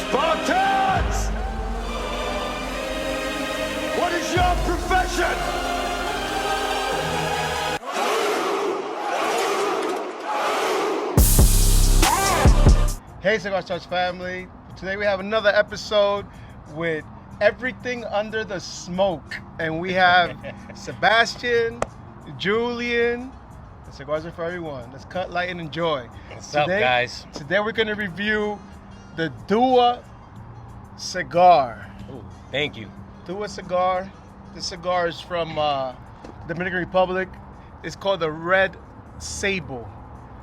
Spartans! What is your profession? Hey Cigar Stars family, today we have another episode with everything under the smoke, and we have Sebastian, Julian, and Cigars are for everyone. Let's cut, light, and enjoy. What's up, guys? Today we're going to review the Dua cigar. Ooh, thank you. Dua cigar. This cigar is from Dominican Republic. It's called the Red Sable.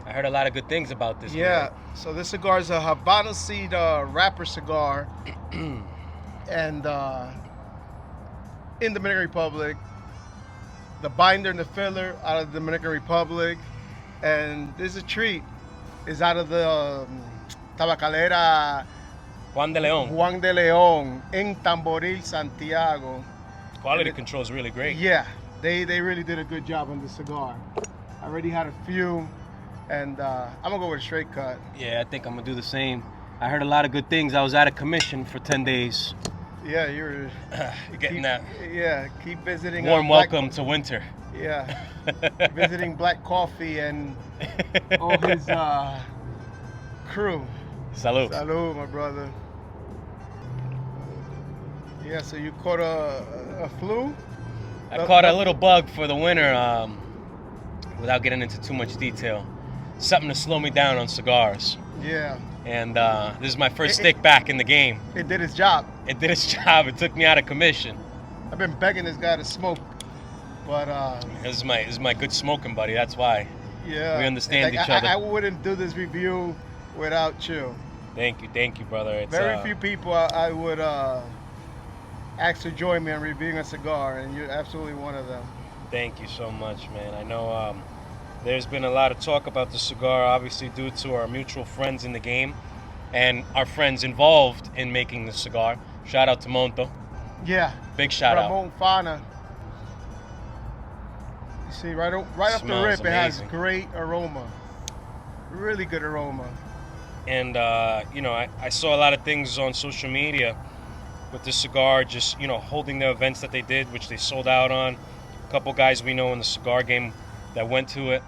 I heard a lot of good things about this. Yeah, Man. so this cigar is a Havana seed wrapper cigar, and in Dominican Republic, the binder and the filler out of the Dominican Republic, and this is a treat. It's out of the Tabacalera Juan de León in Tamboril, Santiago. Quality control is really great. Yeah, they really did a good job on this cigar. I already had a few. And I'm gonna go with a straight cut. Yeah, I think I'm gonna do the same. I heard a lot of good things. I was out of commission for 10 days. Yeah, you're getting that. Yeah, keep visiting. Warm welcome to winter. Yeah, visiting Black Coffee and all his crew. Salud. Salud, my brother. Yeah, so you caught a flu? I caught a little bug for the winter. Without getting into too much detail. Something to slow me down on cigars. Yeah. And this is my first stick back in the game. It did its job. It did its job. It took me out of commission. I've been begging this guy to smoke, but this is my good smoking buddy. That's why. Yeah. We understand each other. I wouldn't do this review without you. Thank you, brother. It's, very few people I would ask to join me on reviewing a cigar, and you're absolutely one of them. Thank you so much, man. I know there's been a lot of talk about the cigar, obviously due to our mutual friends in the game and our friends involved in making the cigar. Shout out to Monto. Yeah. Big shout Ramon Fana. You see, right off the rip, amazing. It has great aroma. Really good aroma. And, I saw a lot of things on social media with the cigar, just, holding the events that they did, which they sold out on. A couple guys we know in the cigar game that went to it.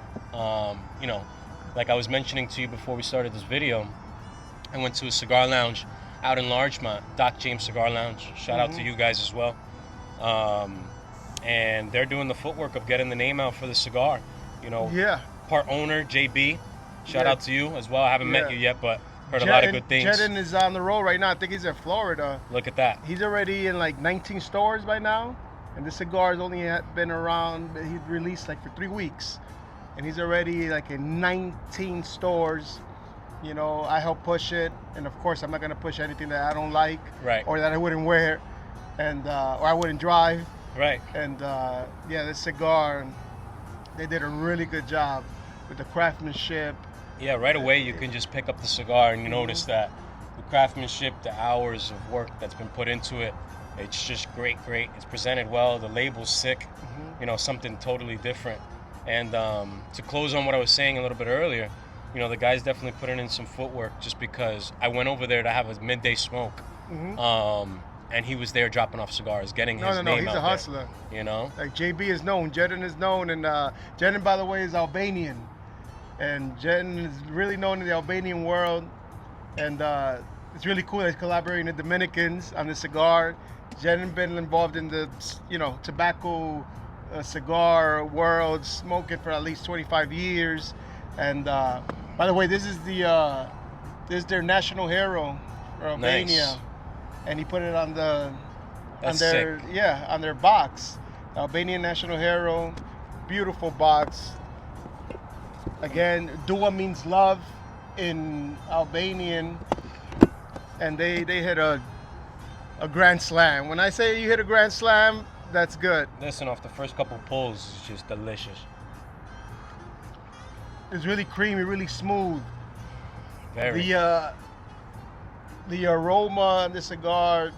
Like I was mentioning to you before we started this video, I went to a cigar lounge out in Larchmont, Doc James Cigar Lounge. Shout out to you guys as well. And they're doing the footwork of getting the name out for the cigar. Yeah. Part owner, JB. Shout out to you as well. I haven't met you yet, but heard a lot of good things. Jedin is on the road right now. I think he's in Florida. Look at that. He's already in like 19 stores by now. And this cigar has only been around, he released like for 3 weeks. And he's already like in 19 stores. I help push it. And of course, I'm not going to push anything that I don't like. Right. Or that I wouldn't wear. And or I wouldn't drive. Right. And this cigar, they did a really good job with the craftsmanship. Yeah, right away you can just pick up the cigar and you notice that the craftsmanship, the hours of work that's been put into it, it's just great. It's presented well. The label's sick. Something totally different. And to close on what I was saying a little bit earlier, the guy's definitely putting in some footwork just because I went over there to have a midday smoke. And he was there dropping off cigars, getting his name he's out a hustler. there, Like JB is known, Jedin is known, and Jedin, by the way, is Albanian. And Jedin is really known in the Albanian world. And it's really cool that he's collaborating with Dominicans on the cigar. Jedin been involved in the, tobacco cigar world, smoking for at least 25 years. And by the way, this is their national hero for Albania. Nice. And he put it on That's their sick. on their box. Albanian national hero, beautiful box. Again, Dua means love in Albanian, and they hit a grand slam. When I say you hit a grand slam, that's good. Listen, off the first couple pulls, it's just delicious. It's really creamy, really smooth. Very. The aroma on the cigar,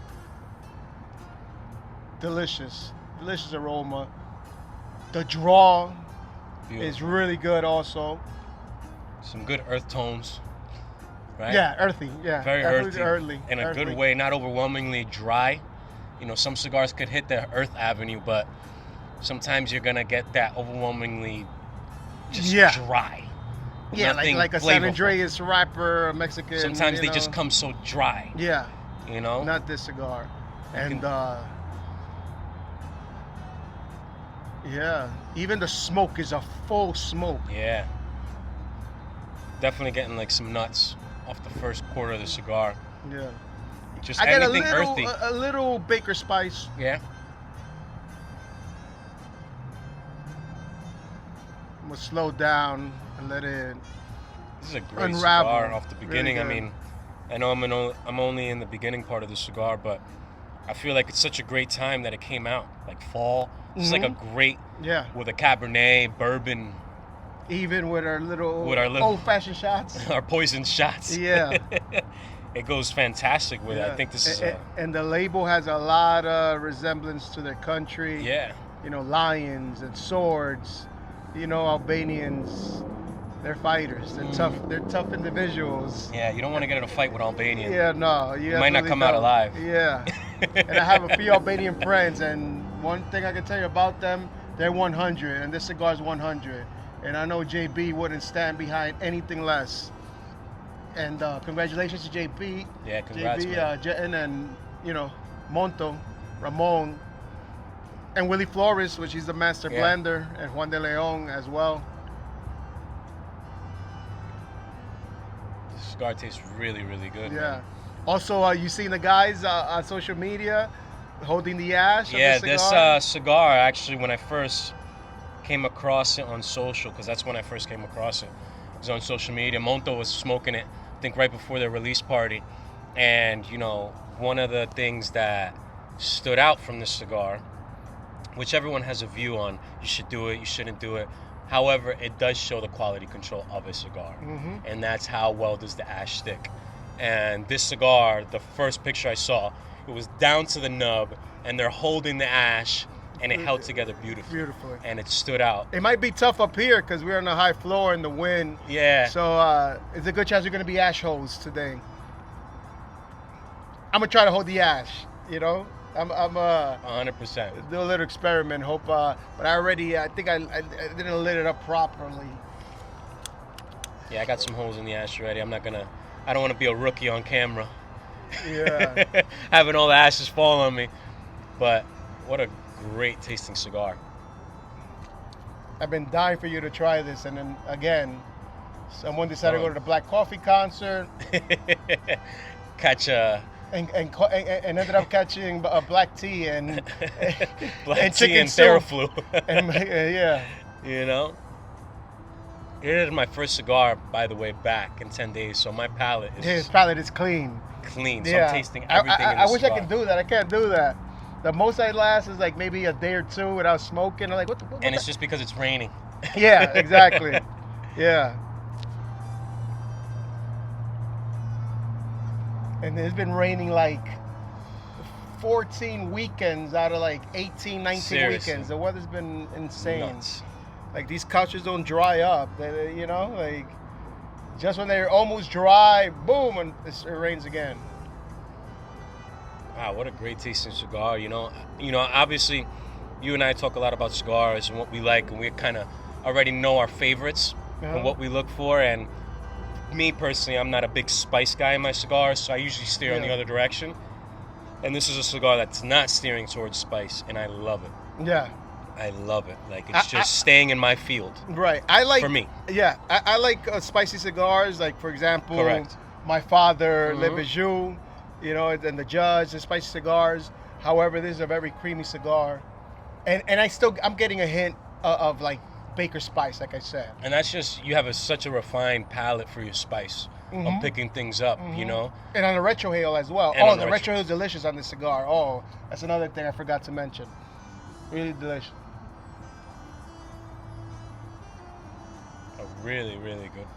delicious aroma. The draw Beautiful. is really good also. Some good earth tones. right? Yeah, earthy. Yeah, Very definitely earthy, in a earthy. good way, not overwhelmingly dry. You know, some cigars could hit the earth avenue, but sometimes you're gonna get that overwhelmingly just dry. Yeah, Nothing like a San flavorful. Andreas wrapper, a Mexican. Sometimes you they know. just come so dry. Yeah, You know, not this cigar. And yeah, even the smoke is a full smoke. yeah, definitely getting like some nuts off the first quarter of the cigar. Yeah, Just I get anything earthy. a little baker spice. Yeah. I'm gonna slow down and let it. This is a great Unravel. cigar off the beginning. Really I good. mean, I know I'm only in the beginning part of the cigar, but I feel like it's such a great time that it came out, like fall. It's like a great Yeah, with a Cabernet, bourbon, even with our little little- old-fashioned shots. our poison shots. Yeah. It goes fantastic with it. I think this is and the label has a lot of resemblance to their country. yeah. You know, lions and swords. You know, Albanians, they're fighters. They're tough. They're tough individuals. Yeah, you don't want to get in a fight with Albanian. Yeah, no, You might not absolutely come out don't. alive. Yeah, and I have a few Albanian friends, and one thing I can tell you about them, they're 100, and this cigar is 100. And I know JB wouldn't stand behind anything less. And congratulations to JB. Yeah, congrats, JB, man. Jetin, and you know, Monto, Ramon, and Willie Flores, which is the master Yeah. blender, and Juan de Leon as well. The cigar tastes really, really good. Yeah. man. Also, you seen the guys on social media holding the ash? Yeah, of the this cigar? cigar actually, when I first came across it on social, because that's when I first came across it. It was on social media. Monto was smoking it, I think right before their release party. And, you know, one of the things that stood out from this cigar, which everyone has a view on, you should do it, you shouldn't do it. However, it does show the quality control of a cigar. And that's how well does the ash stick. And this cigar, the first picture I saw, it was down to the nub, and they're holding the ash, and it held together beautifully. Beautifully. And it stood out. It might be tough up here because we're on a high floor in the wind. Yeah. So it's a good chance we're going to be ash holes today. I'm going to try to hold the ash, you know? I'm 100%. do a little experiment, hope, but I think I didn't lit it up properly. Yeah, I got some holes in the ash already. I don't want to be a rookie on camera. Yeah. Having all the ashes fall on me. But what a great tasting cigar. I've been dying for you to try this, and then again, someone decided to go to the Black Coffee concert Catch a and ended up catching a black tea and black and tea chicken and soup. Theraflu. And yeah. You know? It is my first cigar, by the way, back in 10 days, so my palate is His palate is clean. clean. So Yeah. I'm tasting everything in I the wish cigar. I could do that. I can't do that. The most I last is like maybe a day or two without smoking. I'm like, what And it's the? just because it's raining. Yeah, exactly. Yeah. And it's been raining like 14 weekends out of like 18, 19 Seriously. weekends. The weather's been insane. Nuts. Like these couches don't dry up. You know, like just when they're almost dry, boom, and it rains again. Wow, what a great tasting cigar. You know, obviously you and I talk a lot about cigars and what we like, and we kind of already know our favorites and what we look for. And me personally, I'm not a big spice guy in my cigars, so I usually steer in the Yeah. other direction. And this is a cigar that's not steering towards spice, and I love it. Yeah. I love it. Like, it's just staying in my field. Right. I like For me. Yeah, I like spicy cigars. Like for example, Correct. my father, Le Bijou, you know, and the Judge, the spicy cigars. However, this is a very creamy cigar, and I'm getting a hint of like baker spice, like I said. And that's just, you have such a refined palate for your spice. I'm picking things up, you know? And on the retrohale as well. And Oh, on the the retrohale is delicious on this cigar. Oh, that's another thing I forgot to mention. Really delicious. Really, really good.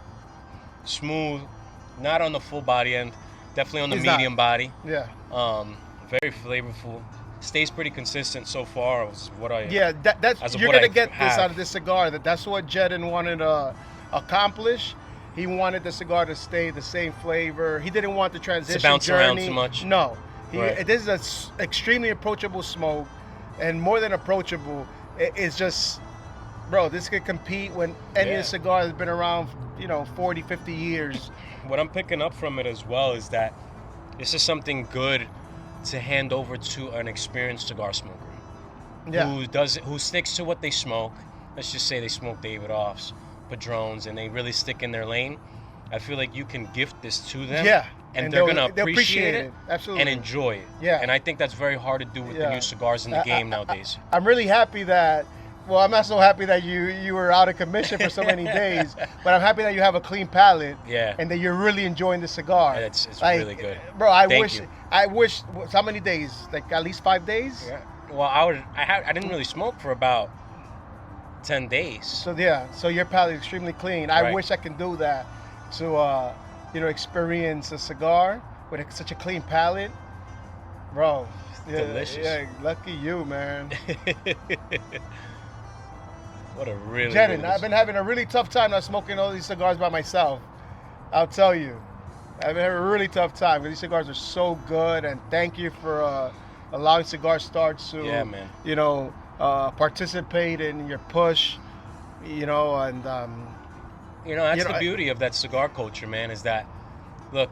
Smooth, not on the full body end, definitely on the It's not. medium body. Yeah. Very flavorful. Stays pretty consistent so far. Is what I Yeah, that's As of you're what gonna I get this have. out of this cigar. That's what Jedin wanted to accomplish, He wanted the cigar to stay the same flavor. He didn't want the transition bounce around journey. too much. No. Right. This is an extremely approachable smoke, and more than approachable, it's just, bro, this could compete when any of the cigars has been around, 40, 50 years. What I'm picking up from it as well is that this is something good to hand over to an experienced cigar smoker. Yeah. Who sticks to what they smoke. Let's just say they smoke Davidoffs, Padrones, and they really stick in their lane. I feel like you can gift this to them. Yeah. And they're going to appreciate it absolutely, and enjoy it. Yeah. And I think that's very hard to do with the new cigars in the game nowadays. I'm really happy that, well, I'm not so happy that you were out of commission for so many days, but I'm happy that you have a clean palate. Yeah. And that you're really enjoying the cigar. It's really good. Bro, I Thank wish, how many days? Like at least 5 days? Yeah. Well, I didn't really smoke for about 10 days. So your palate is extremely clean. I wish I can do that to experience a cigar with such a clean palate, bro. Delicious. Yeah, lucky you, man. What a really. Jedin, I've been having a really tough time not smoking all these cigars by myself. I'll tell you, I've been having a really tough time because these cigars are so good. And thank you for allowing Cigar Starts to, participate in your push, and. That's the beauty of that cigar culture, man, is that, look,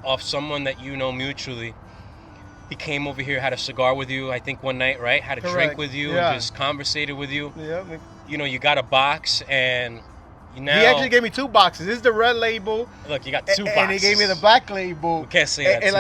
off someone that mutually, he came over here, had a cigar with you, I think one night, right? Had a drink with you and just conversated with you. Yeah. You got a box and now... He actually gave me 2 boxes. This is the red label. Look, you got 2 boxes. And he gave me the black label. We can't say that too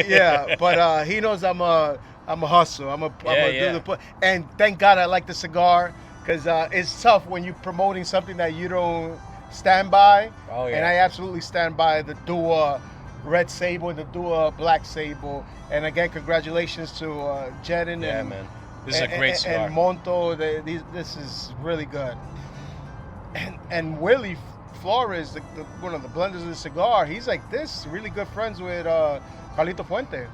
loud. But he knows I'm a hustle. I'm a do the put. And thank God I like the cigar. Because it's tough when you're promoting something that you don't stand by. Oh, yeah. And I absolutely stand by the Dua Red Sable and the Dua Black Sable. And again, congratulations to Jedin. Yeah, man. This is a great cigar. And Monto. This is really good. And Willie Flores, one of the blenders of the cigar, he's like this, really good friends with Carlito Fuente.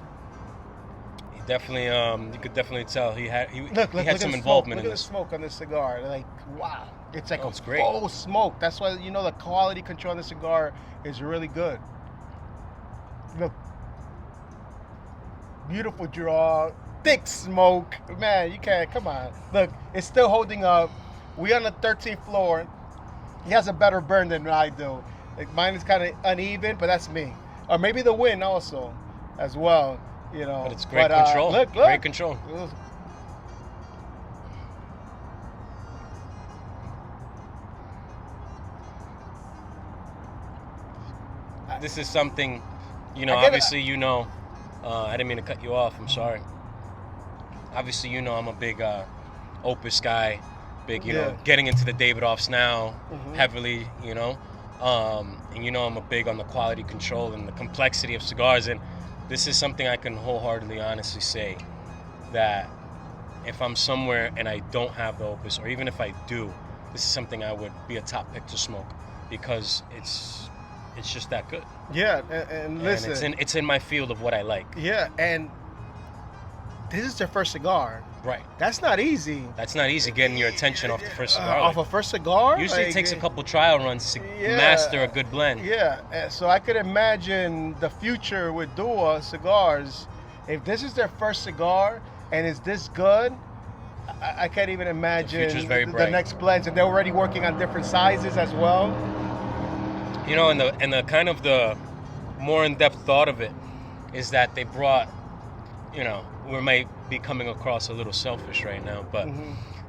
Definitely, you could definitely tell he had some Look involvement in at this. the smoke on this cigar. Like, wow. It's like it's great. full smoke. That's why, the quality control on the cigar is really good. Look. Beautiful draw. Thick smoke. Man, you can't, come on. Look, it's still holding up. We on the 13th floor. He has a better burn than I do. Like, mine is kind of uneven, but that's me. Or maybe the wind also, as well. But it's great control. Look. Great control. This is something, obviously, I didn't mean to cut you off. I'm sorry. Obviously, I'm a big Opus guy. Big, getting into the Davidoffs now heavily, and I'm a big on the quality control and the complexity of cigars. And this is something I can wholeheartedly, honestly say that if I'm somewhere and I don't have the Opus, or even if I do, this is something I would be a top pick to smoke because it's just that good. Yeah, and listen, and it's in my field of what I like. Yeah, and this is their first cigar. Right. That's not easy. That's not easy getting your attention off the first cigar. Off a first cigar? Usually it takes a couple trial runs to master a good blend. Yeah, so I could imagine the future with Dua cigars. If this is their first cigar and it's this good, I can't even imagine the next blends. And they're already working on different sizes as well. And the kind of the more in-depth thought of it is that they brought, we might be coming across a little selfish right now, but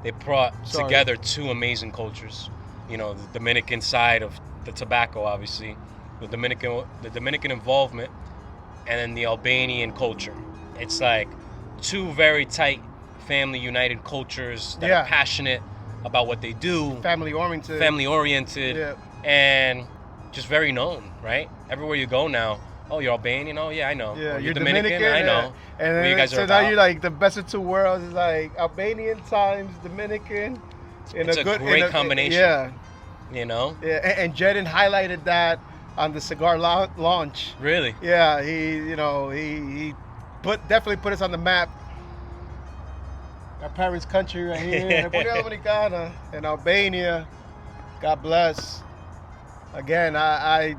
they brought together 2 amazing cultures. The Dominican side of the tobacco, obviously, the Dominican involvement, and then the Albanian culture. It's like 2 very tight, family united cultures that are passionate about what they do. Family oriented. And just very known, right? Everywhere you go now. Oh, you're Albanian? Oh, yeah, I know. Yeah, you're Dominican? I know. And then, you guys are now you're like the best of 2 worlds. It's like Albanian times Dominican. It's a great combination. Yeah. Yeah, and Jedin highlighted that on the cigar launch. Really? Yeah, he definitely put us on the map. Our parents' country right here, República Dominicana, and Albania. God bless. again, I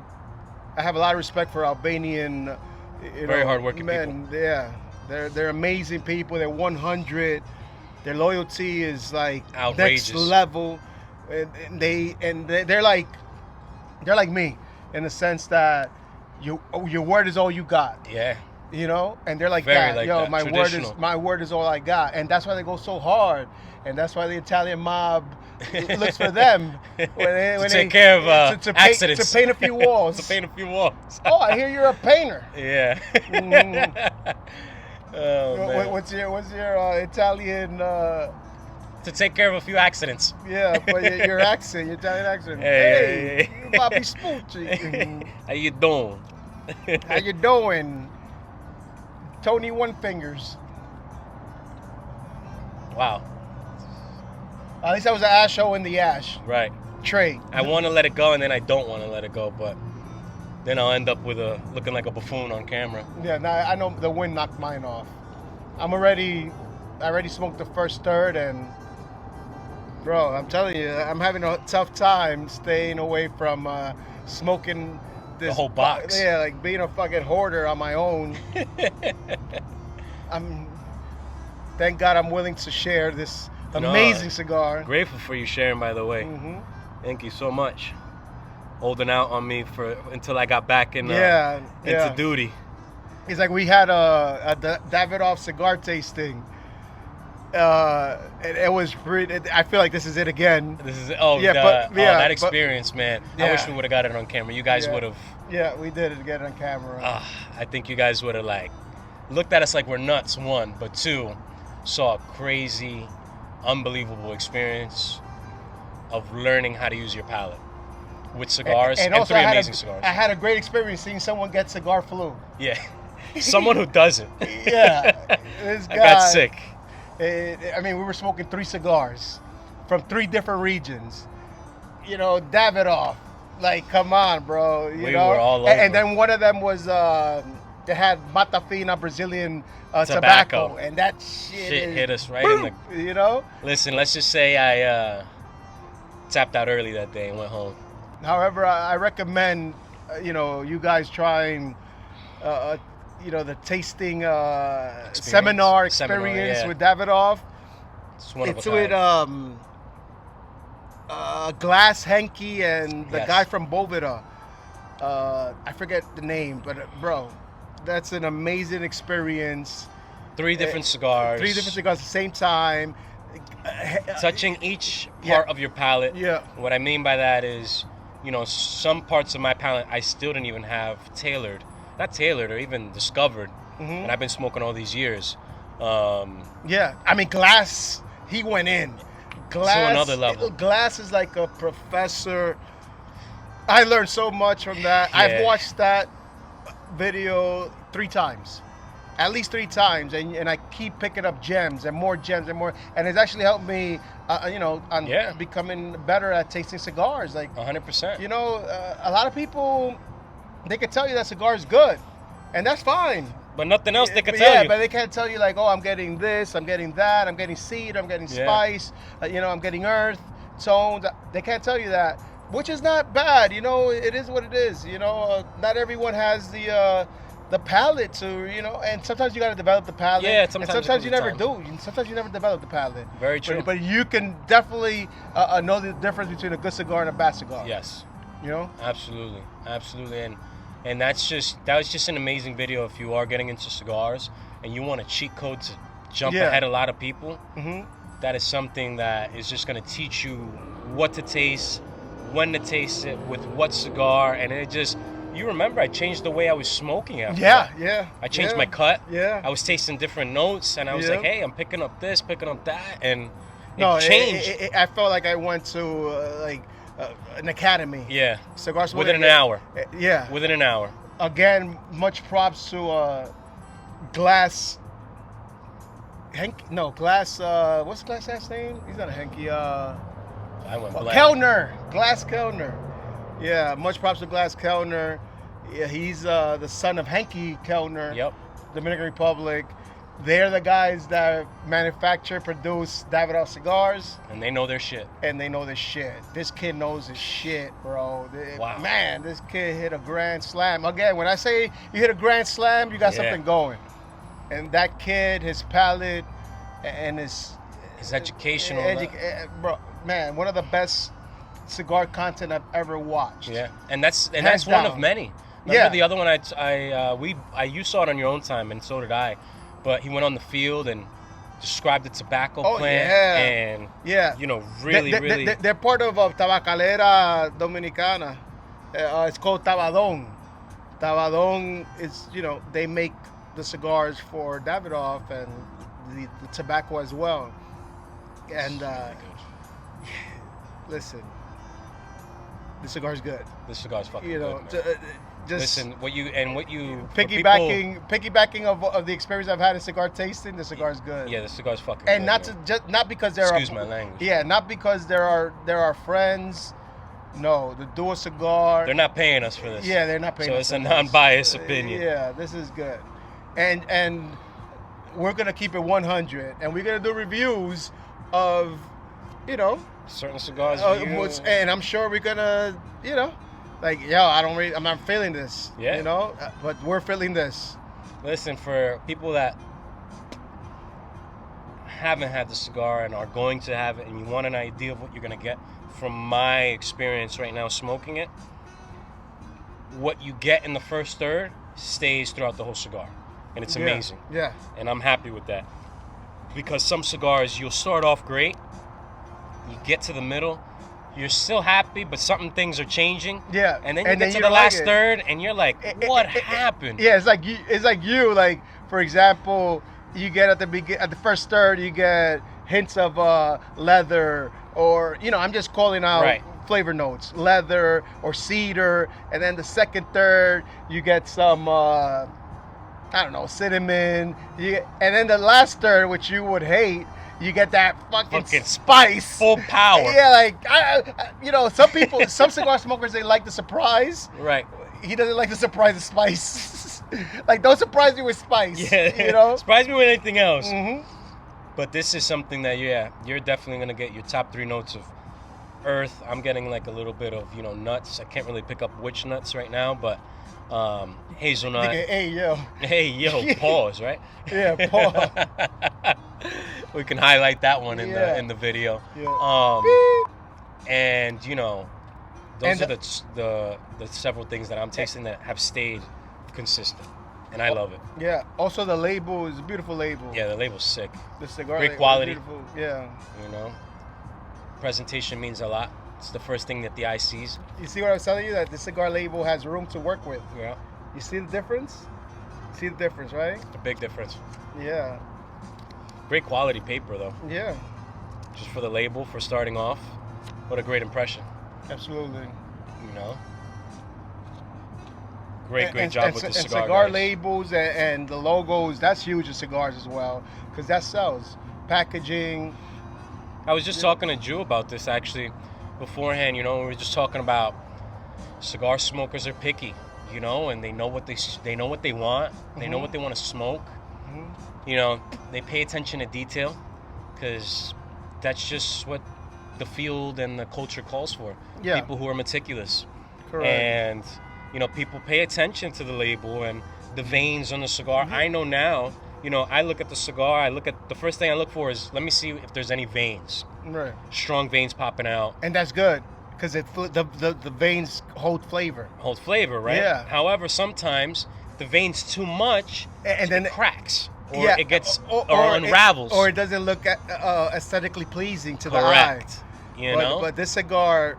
have a lot of respect for Albanian, Very hardworking men. Yeah, they're amazing people. They're 100. Their loyalty is like outrageous. next level, and they're like me in the sense that your word is all you got. Yeah. You know, and they're like Very that. like Yo, that. my word is all I got, and that's why they go so hard, and that's why the Italian mob looks for them to take care of accidents, to paint a few walls. To paint a few walls. Oh, I hear you're a painter. Yeah. Oh man. What's your Italian? To take care of a few accidents. Yeah, but your accent, your Italian accent. Hey. You Bobby Spoochie. How you doing? How you doing? Tony One Fingers. Wow. At least I was an asshole in the ash. Right. Trey. I want to let it go, and then I don't want to let it go, but then I'll end up with looking like a buffoon on camera. Yeah, now I know the wind knocked mine off. I already smoked the first third, and bro, I'm telling you, I'm having a tough time staying away from smoking this The whole box. Yeah, like being a fucking hoarder on my own. Thank God I'm willing to share this amazing cigar. Grateful for you sharing, by the way. Mm-hmm. Thank you so much. Holding out on me until I got back into duty. It's like we had a Davidoff cigar tasting. It was pretty. I feel like this is it again. This is that experience, man. Yeah. I wish we would have got it on camera. You guys would have. Yeah, we did it. Get it on camera. I think you guys would have like looked at us like we're nuts. One, but two, saw a crazy, unbelievable experience of learning how to use your palate with cigars and also three amazing cigars. I had a great experience seeing someone get cigar flu. Yeah, someone who doesn't. Yeah, this guy I got sick. I mean, we were smoking 3 cigars from 3 different regions. You know, Davidoff. Like, come on, bro. We were all over. And then one of them was, they had Matafina Brazilian tobacco. And that shit hit us right boom, in the... You know? Listen, let's just say I tapped out early that day and went home. However, I recommend, you guys trying, the tasting seminar experience with Davidoff. It's with Glass Henke and the guy from Bovida. I forget the name, but bro, that's an amazing experience. 3 different cigars. 3 different cigars at the same time. Touching each part of your palate. Yeah. What I mean by that is, some parts of my palate I still didn't even have not tailored or even discovered. Mm-hmm. And I've been smoking all these years. I mean, Glass, he went in. Glass, to another level. Glass is like a professor. I learned so much from that. Yeah. I've watched that video 3 times. At least 3 times, and I keep picking up gems and more, and it's actually helped me, on becoming better at tasting cigars. Like 100%. A lot of people, they can tell you that cigar is good, and that's fine. But nothing else they can tell you. Yeah, but they can't tell you like, oh, I'm getting this, I'm getting that, I'm getting seed, I'm getting spice, I'm getting earth, tones. They can't tell you that, which is not bad. It is what it is. Not everyone has the palate to, and sometimes you got to develop the palate. Yeah, sometimes you never do. Sometimes you never develop the palate. Very true. But you can definitely know the difference between a good cigar and a bad cigar. Yes. Absolutely, and that was just an amazing video. If you are getting into cigars and you want a cheat code to jump ahead a lot of people, that is something that is just going to teach you what to taste, when to taste it, with what cigar, and it just. You remember I changed the way I was smoking after that. Yeah. I changed my cut. Yeah. I was tasting different notes, and I was like, hey, I'm picking up this, picking up that, and it changed. I felt like I went to an academy. Yeah. Cigar smoking. Within an hour. Yeah. Within an hour. Again, much props to Glass. Glass. What's Glass' last name? He's not a Henke. I went black. Kellner. Glass Kellner. Yeah, much props to Glass Kellner. Yeah, he's the son of Henke Kellner. Yep. Dominican Republic. they're the guys that manufacture, produce Davidoff cigars, And they know their shit. and they know the shit. This kid knows his shit, bro. Wow. Man, this kid hit a grand slam. Again, when I say you hit a grand slam, you got Yeah. something going. And that kid, his palate, and his educational. bro, man, one of the best cigar content I've ever watched. Yeah, and that's Hands one of down. many. Remember Yeah. the other one you saw it on your own time, and so did I. But he went on the field and described the tobacco Oh, plant, yeah. and Yeah. really, They- they're part of Tabacalera Dominicana. It's called Tabadón. Tabadón is, they make the cigars for Davidoff and the tobacco as well. And listen, the cigar's good. This cigar's fucking You know, good, man. just Listen, what you piggybacking of the experience I've had in cigar tasting, the cigar's good. Yeah, the cigar's fucking And good, not because there Excuse are my language. Yeah, not because there are friends. No, the dual cigar. They're not paying us for this. Yeah, they're not paying. So us it's for a this. non-biased opinion. Yeah, this is good, and we're gonna keep it 100, and we're gonna do reviews of, Certain cigars. and I'm sure we're gonna, like, I'm not feeling this. Yeah. But we're feeling this. Listen, for people that haven't had the cigar and are going to have it, and you want an idea of what you're going to get from my experience right now smoking it, what you get in the first third stays throughout the whole cigar. And it's amazing. Yeah. And I'm happy with that. Because some cigars, you'll start off great, you get to the middle, you're still happy, but things are changing. Yeah. And then you And get then to you the don't like last it. third, and you're like, what happened? Yeah, it's like you. Like, for example, you get at the first third, you get hints of leather, or I'm just calling out Right. flavor notes, leather or cedar, and then the second third, you get some cinnamon. And then the last third, which you would hate, you get that fucking spice, Full power. Yeah, like some cigar smokers, they like the surprise. Right. He doesn't like the surprise of spice. Like, don't surprise me with spice. Yeah. Surprise me with anything else. Mm-hmm. But this is something that, you're definitely going to get your top 3 notes of earth. I'm getting like a little bit of, nuts. I can't really pick up which nuts right now, but hazelnut. Hey, yo, pause, right? Yeah, pause. We can highlight that one in Yeah. the video. Yeah. And those And are the several things that I'm tasting that have stayed consistent, and I love it. Yeah. Also, the label is a beautiful label. Yeah, the label's sick. The cigar Great label is quality. beautiful. Yeah. Presentation means a lot. It's the first thing that the eye sees. You see what I was telling you? That the cigar label has room to work with. Yeah, You see the difference? See the difference, right? a big difference. Yeah. Great quality paper though. Yeah. Just for the label, for starting off, what a great impression. Absolutely. Great job with the and cigar. cigar guys. labels and the logos, that's huge in cigars as well, because that sells. Packaging. I was just talking to Drew about this actually beforehand. We were just talking about cigar smokers are picky, and they know what they want. They know what they want to smoke. They pay attention to detail because that's just what the field and the culture calls for. Yeah. People who are meticulous. Correct. And people pay attention to the label and the veins on the cigar. Mm-hmm. I know now. I look at the cigar. The first thing I look for is, let me see if there's any veins. Right. Strong veins popping out. And that's good, because the veins hold flavor. Hold flavor, right? Yeah. However, sometimes the veins too much, And then it cracks, or yeah, it gets or unravels. or it doesn't look aesthetically pleasing to the eye. Correct. But this cigar,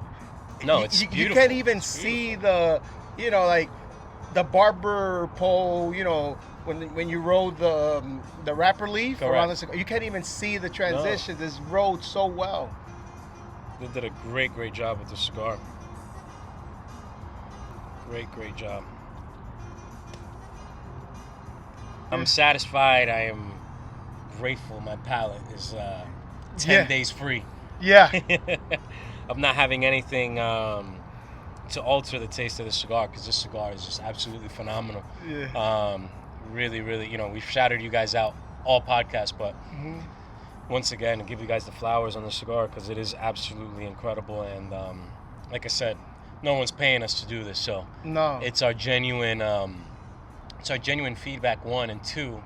No, it's you beautiful. can't even see the, like the barber pole, when you roll the wrapper leaf Correct. around the cigar, you can't even see the transitions. It's rolled so well. They did a great job with the cigar. Great job. I'm satisfied. I am grateful. My palate is 10 Yeah. days free. Yeah. Of not having anything to alter the taste of the cigar, because this cigar is just absolutely phenomenal. Yeah. Really, we've shouted you guys out all podcasts, but Mhm. once again, give you guys the flowers on the cigar because it is absolutely incredible. And like I said, no one's paying us to do this, so No. it's our genuine feedback. One and two,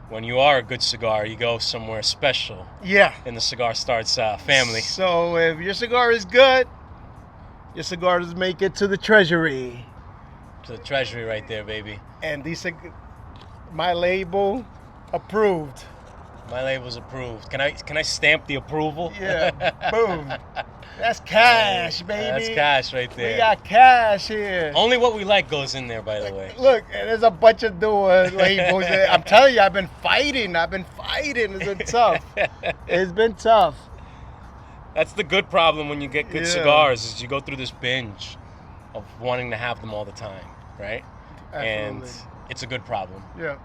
when you are a good cigar, you go somewhere special Yeah. in the Cigar Starts family. So if your cigar is good, your cigars make it to the treasury. To the treasury right there, baby. And my label approved. My label's approved. Can I stamp the approval? Yeah, boom. That's cash, baby. That's cash right there. We got cash here. Only what we like goes in there, by the way. Look, there's a bunch of new labels. I'm telling you, I've been fighting. It's been tough. It's been tough. That's the good problem when you get good cigars is you go through this binge of wanting to have them all the time, right? Absolutely. And it's a good problem. Yeah.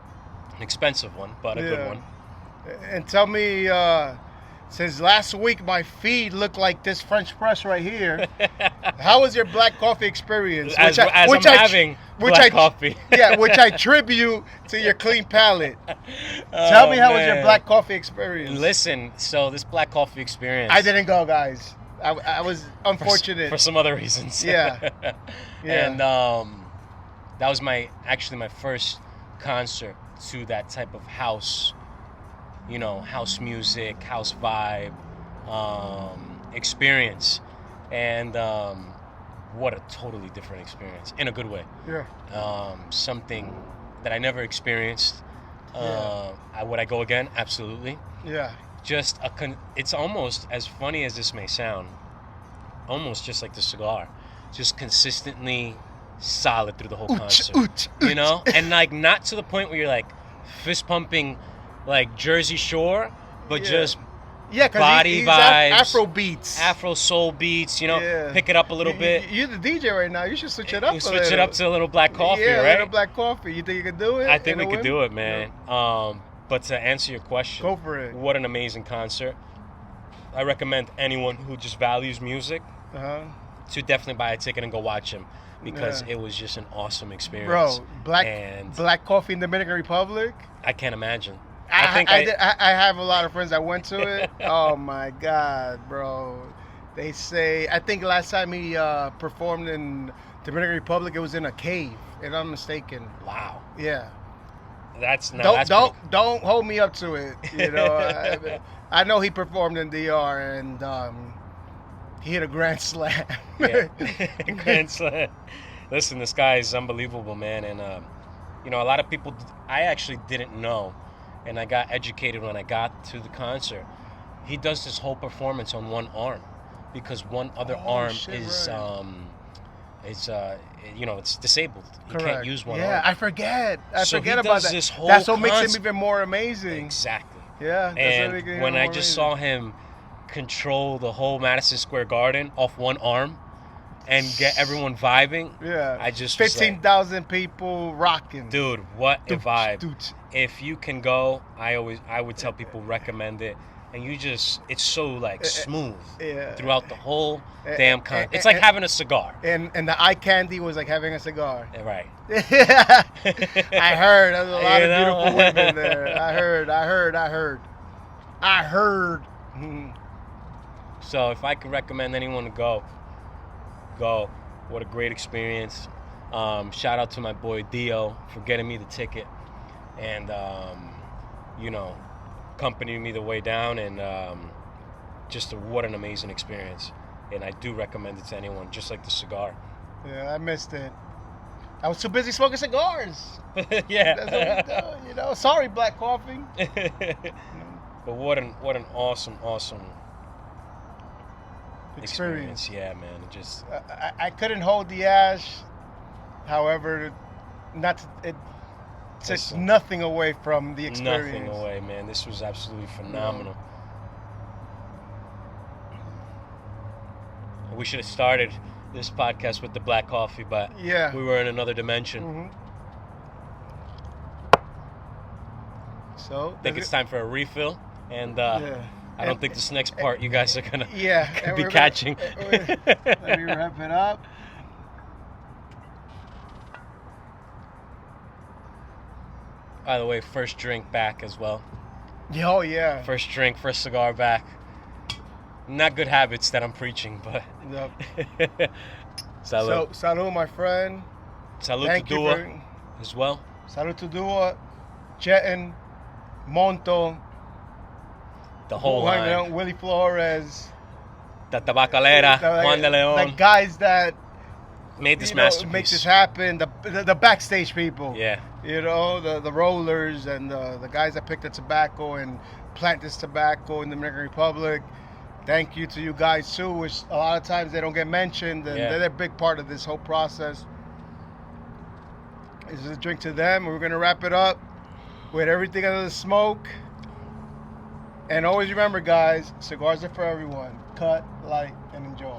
An expensive one, but a good one. And tell me, since last week my feed looked like this French press right here. How was your black coffee experience? As I'm having black coffee. Yeah, which I tribute to your clean palate. Tell me how was your black coffee experience? Listen, so this black coffee experience. I didn't go, guys. I was unfortunate. For some other reasons. Yeah. And that was my first concert to that type of house, house music, house vibe experience. And what a totally different experience in a good way. Yeah. Something that I never experienced. Would I go again? Absolutely. Yeah. Just it's almost, as funny as this may sound, almost just like the cigar, just consistently solid through the whole concert. And like not to the point where you're like fist pumping like Jersey Shore, but just body he's vibes, Afro beats, Afro soul beats. Pick it up a little bit. You're the DJ right now. You should switch it up. You switch it up to a little black coffee, right? A little black coffee. You think you can do it? I think we could do it, man. But to answer your question, go for it. What an amazing concert! I recommend anyone who just values music to definitely buy a ticket and go watch him because it was just an awesome experience. Bro, black coffee in the Dominican Republic. I can't imagine. I have a lot of friends that went to it. Oh my God, bro! They say I think last time he performed in Dominican Republic, it was in a cave, if I'm mistaken. Wow. Yeah. Don't hold me up to it. I know he performed in DR and he hit a grand slam. Grand slam. Listen, this guy is unbelievable, man, and a lot of people I actually didn't know, and I got educated when I got to the concert. He does this whole performance on one arm because one other arm is it's disabled. He can't use one arm. Yeah, I forget about that. This whole that's what makes him even more amazing. Exactly. Yeah. And when I just saw him control the whole Madison Square Garden off one arm and get everyone vibing, I just 15,000 people rocking. Dude, what a vibe! If you can go, I would tell people recommend it. And it's so like smooth throughout the whole damn concert. It's like having a cigar. And the eye candy was like having a cigar. Right. I heard there's a lot of beautiful women there. I heard. So if I could recommend anyone to go. What a great experience. Shout out to my boy Dio for getting me the ticket and accompanying me the way down, and what an amazing experience. And I do recommend it to anyone, just like the cigar. Yeah, I missed it. I was too busy smoking cigars. Yeah. That's what we do, Sorry, black coffee. But what an awesome experience. Yeah, man. I couldn't hold the ash. However, it took nothing away from the experience. Nothing away, man. This was absolutely phenomenal. We should have started this podcast with the black coffee, but we were in another dimension. Mm-hmm. So I think it's time for a refill, and I don't think this next part you guys are gonna be catching. Let me wrap it up. By the way, first drink back as well. Oh yeah. First drink, first cigar back. Not good habits that I'm preaching, but. Yep. Salud. So, salud, my friend. Salud Thank to you Dua for- as well. Salud to Dua, Chetin, Monto, The whole line. Willie Flores, The Tabacalera, Juan de the Leon. guys that Made this you know, masterpiece. make this happen. The backstage people. Yeah. You know, the rollers and the guys that pick the tobacco and plant this tobacco in the Dominican Republic. Thank you to you guys too, which a lot of times they don't get mentioned, and Yeah. they're a big part of this whole process. This is a drink to them. We're gonna wrap it up with everything under the smoke. And always remember, guys, cigars are for everyone. Cut, light, and enjoy.